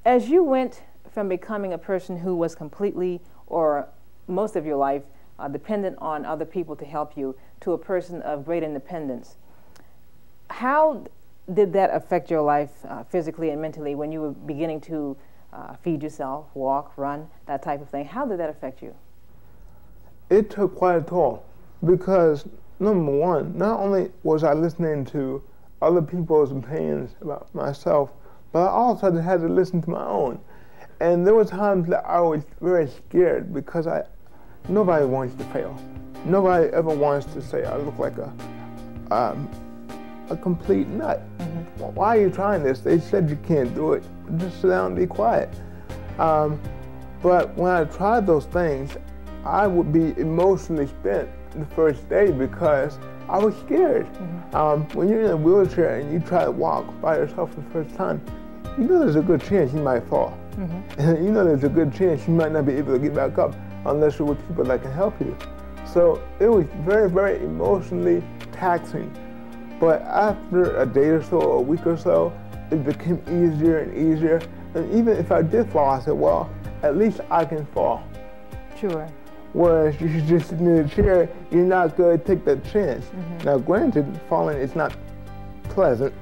As you went from becoming a person who was completely, or most of your life, dependent on other people to help you, to a person of great independence, how did that affect your life physically and mentally when you were beginning to feed yourself, walk, run, that type of thing? How did that affect you? It took quite a toll because, number one, not only was I listening to other people's opinions about myself, but I also had to listen to my own. And there were times that I was very scared because nobody wants to fail. Nobody ever wants to say I look like a complete nut. Well, why are you trying this? They said you can't do it. Just sit down and be quiet. But when I tried those things, I would be emotionally spent the first day because I was scared. When you're in a wheelchair and you try to walk by yourself for the first time, you know there's a good chance you might fall. And you know there's a good chance you might not be able to get back up unless you're with people that can help you. So it was very, very emotionally taxing. But after a day or so, or a week or so, it became easier and easier. And even if I did fall, I said, well, at least I can fall. Sure. Whereas you should just sit in the chair, you're not going to take that chance. Now granted, falling is not pleasant,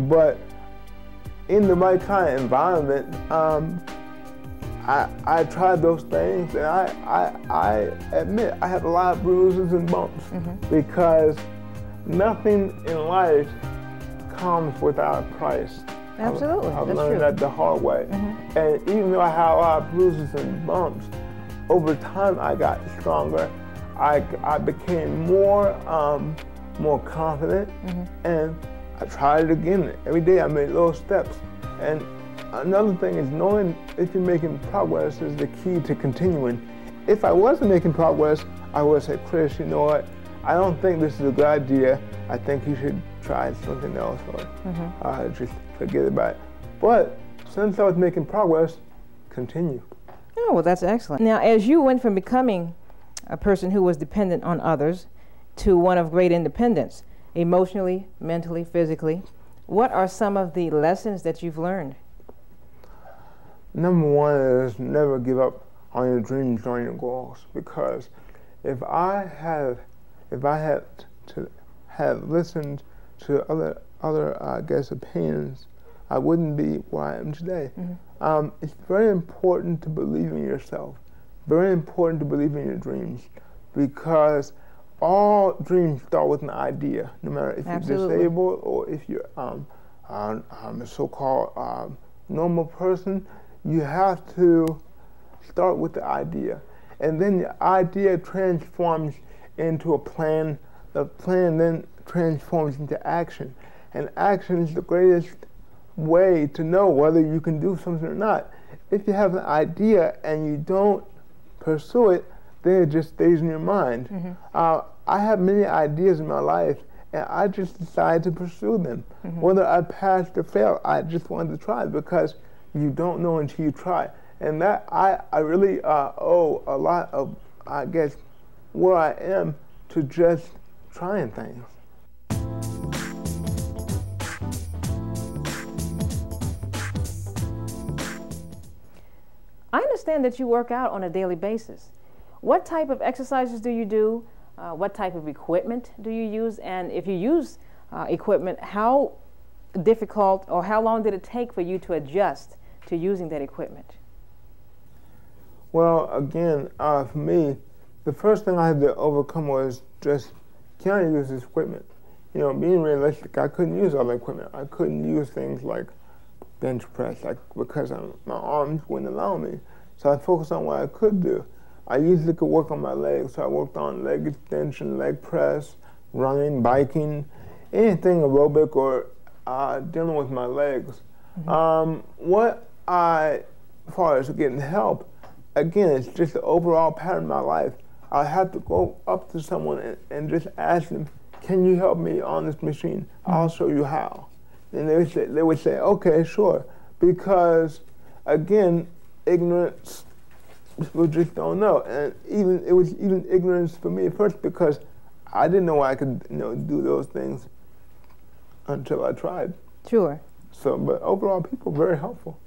but in the right kind of environment, I tried those things, and I admit I had a lot of bruises and bumps because nothing in life comes without a price. Absolutely, I've that's learned true. that the hard way. And even though I had a lot of bruises and bumps, over time I got stronger. I became more confident, and I tried it again. Every day I made little steps. And another thing is knowing if you're making progress is the key to continuing. If I wasn't making progress, I would say, Chris, you know what? I don't think this is a good idea. I think you should try something else, or just forget about it. But since I was making progress, continue. Oh, well, that's excellent. Now, as you went from becoming a person who was dependent on others to one of great independence, emotionally, mentally, physically, what are some of the lessons that you've learned? Number one is never give up on your dreams or your goals, because if I had to have listened to other I guess opinions, I wouldn't be where I am today. It's very important to believe in yourself, very important to believe in your dreams, because all dreams start with an idea, no matter if you're disabled or if you're a so-called normal person. You have to start with the idea, and then the idea transforms into a plan. The plan then transforms into action, and action is the greatest way to know whether you can do something or not. If you have an idea and you don't pursue it, then it just stays in your mind. I have many ideas in my life, and I just decided to pursue them. Whether I passed or failed, I just wanted to try, because you don't know until you try. And that I really owe a lot of, I guess, where I am to just trying things. I understand that you work out on a daily basis. What type of exercises do you do? What type of equipment do you use? And if you use equipment, how difficult or how long did it take for you to adjust to using that equipment? Well, again, for me, the first thing I had to overcome was just, can I use this equipment? You know, being realistic, I couldn't use other equipment. I couldn't use things like bench press, because my arms wouldn't allow me. So I focused on what I could do. I usually could work on my legs, so I worked on leg extension, leg press, running, biking, anything aerobic or dealing with my legs. As far as getting help, again, it's just the overall pattern of my life. I had to go up to someone and just ask them, can you help me on this machine? I'll show you how. And they would say, okay, sure. Because, again, ignorance, people just don't know. And it was even ignorance for me at first, because I didn't know I could do those things until I tried. Sure. So, but overall, people are very helpful.